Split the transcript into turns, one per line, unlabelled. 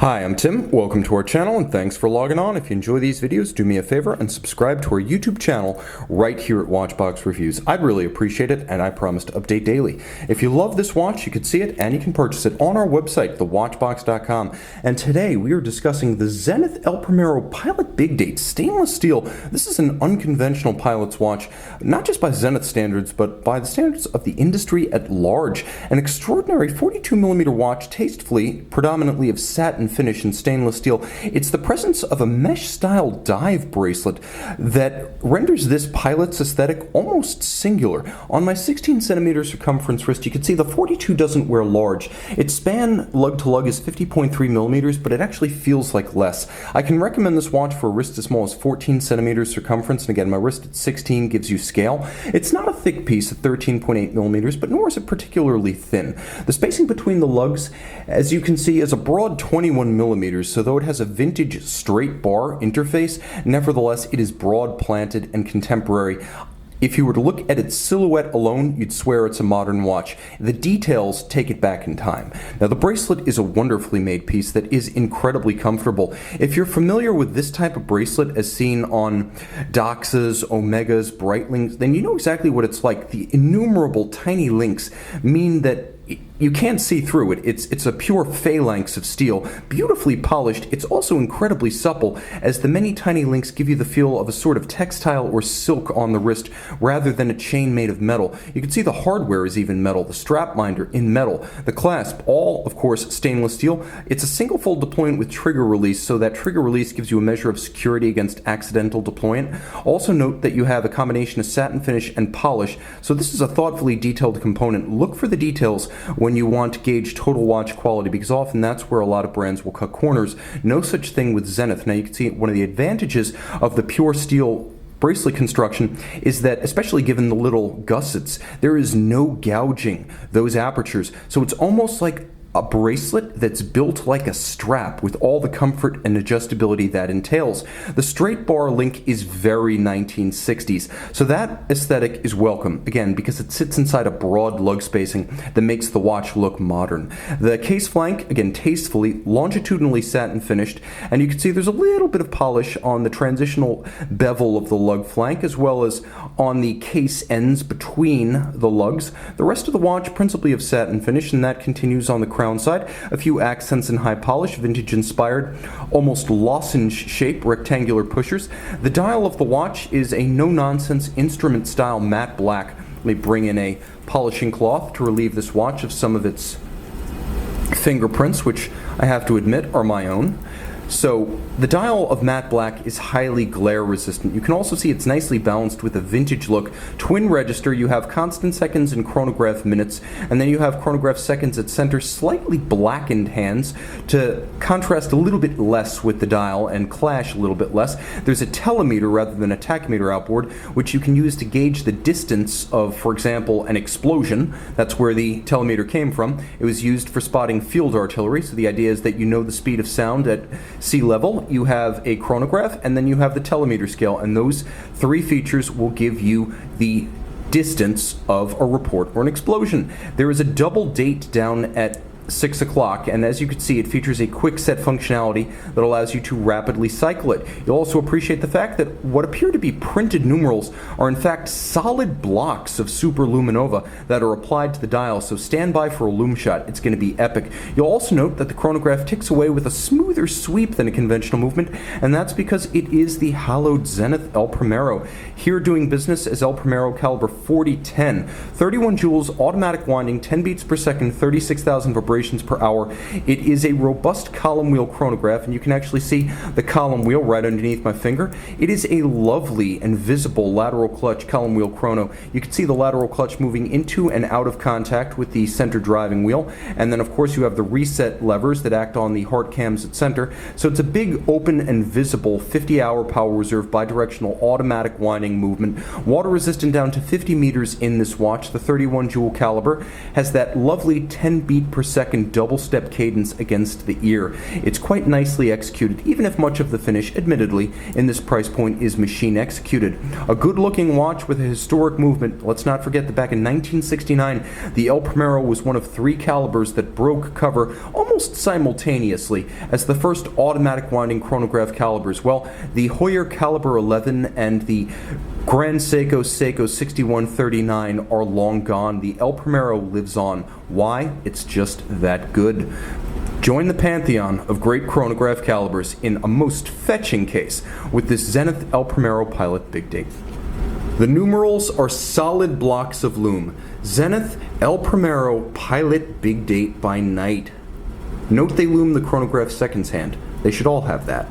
Hi, I'm Tim. Welcome to our channel and thanks for logging on. If you enjoy these videos, do me a favor and subscribe to our YouTube channel right here at Watchbox Reviews. I'd really appreciate it, and I promise to update daily. If you love this watch, you can see it and you can purchase it on our website, thewatchbox.com. And today we are discussing the Zenith El Primero Pilot Big Date stainless steel. This is an unconventional pilot's watch, not just by Zenith standards, but by the standards of the industry at large. An extraordinary 42mm watch, tastefully, predominantly of satin finish in stainless steel. It's the presence of a mesh-style dive bracelet that renders this pilot's aesthetic almost singular. On my 16cm circumference wrist, you can see the 42 doesn't wear large. Its span lug-to-lug is 50.3mm, but it actually feels like less. I can recommend this watch for a wrist as small as 14cm circumference, and again, my wrist at 16 gives you scale. It's not a thick piece at 13.8mm, but nor is it particularly thin. The spacing between the lugs, as you can see, is a broad 21mm, so though it has a vintage straight bar interface, nevertheless it is broad planted and contemporary. If you were to look at its silhouette alone, you'd swear it's a modern watch. The details take it back in time. Now, the bracelet is a wonderfully made piece that is incredibly comfortable. If you're familiar with this type of bracelet as seen on Doxas, Omegas, Breitlings, then you know exactly what it's like. The innumerable tiny links mean that you can't see through it. It's a pure phalanx of steel, beautifully polished. It's also incredibly supple, as the many tiny links give you the feel of a sort of textile or silk on the wrist rather than a chain made of metal. You can see the hardware is even metal, the strap minder in metal, the clasp, all of course stainless steel. It's a single fold deployment with trigger release, so that trigger release gives you a measure of security against accidental deployment. Also note that you have a combination of satin finish and polish, so this is a thoughtfully detailed component. Look for the details when you want to gauge total watch quality, because often that's where a lot of brands will cut corners. No such thing with Zenith. Now you can see one of the advantages of the pure steel bracelet construction is that, especially given the little gussets, there is no gouging those apertures, so it's almost like a bracelet that's built like a strap with all the comfort and adjustability that entails. The straight bar link is very 1960s, so that aesthetic is welcome, again, because it sits inside a broad lug spacing that makes the watch look modern. The case flank, again, tastefully, longitudinally satin finished, and you can see there's a little bit of polish on the transitional bevel of the lug flank, as well as on the case ends between the lugs. The rest of the watch principally of satin finish, and that continues on the crown side. A few accents in high polish, vintage inspired, almost lozenge shape, rectangular pushers. The dial of the watch is a no-nonsense instrument style matte black. Let me bring in a polishing cloth to relieve this watch of some of its fingerprints, which I have to admit are my own. So the dial of matte black is highly glare resistant. You can also see it's nicely balanced with a vintage look. Twin register, you have constant seconds and chronograph minutes, and then you have chronograph seconds at center, slightly blackened hands to contrast a little bit less with the dial and clash a little bit less. There's a telemeter rather than a tachymeter outboard, which you can use to gauge the distance of, for example, an explosion. That's where the telemeter came from. It was used for spotting field artillery, so the idea is that you know the speed of sound at sea level. You have a chronograph, and then you have the telemeter scale, and those three features will give you the distance of a report or an explosion. There is a double date down at 6 o'clock, and as you can see, it features a quick set functionality that allows you to rapidly cycle it. You'll also appreciate the fact that what appear to be printed numerals are in fact solid blocks of superluminova that are applied to the dial, so stand by for a Lume shot. It's going to be epic. You'll also note that the chronograph ticks away with a smoother sweep than a conventional movement, and that's because it is the hallowed Zenith El Primero. Here doing business as El Primero caliber 4010. 31 joules, automatic winding, 10 beats per second, 36,000 vibrations per hour. It is a robust column wheel chronograph, and you can actually see the column wheel right underneath my finger. It is a lovely and visible lateral clutch column wheel chrono. You can see the lateral clutch moving into and out of contact with the center driving wheel, and then of course you have the reset levers that act on the heart cams at center. So it's a big, open and visible 50-hour power reserve bidirectional automatic winding movement, water resistant down to 50 meters in this watch. The 31 joule caliber has that lovely 10 beat per second second double step cadence against the ear. It's quite nicely executed, even if much of the finish, admittedly, in this price point is machine executed. A good looking watch with a historic movement. Let's not forget that back in 1969, the El Primero was one of 3 calibers that broke cover almost simultaneously as the first automatic winding chronograph calibers. Well, the Heuer Caliber 11 and the Grand Seiko 6139 are long gone. The El Primero lives on. Why? It's just that good. Join the pantheon of great chronograph calibers in a most fetching case with this Zenith El Primero Pilot Big Date. The numerals are solid blocks of Lume. Zenith El Primero Pilot Big Date by night. Note they lume the chronograph seconds hand. They should all have that.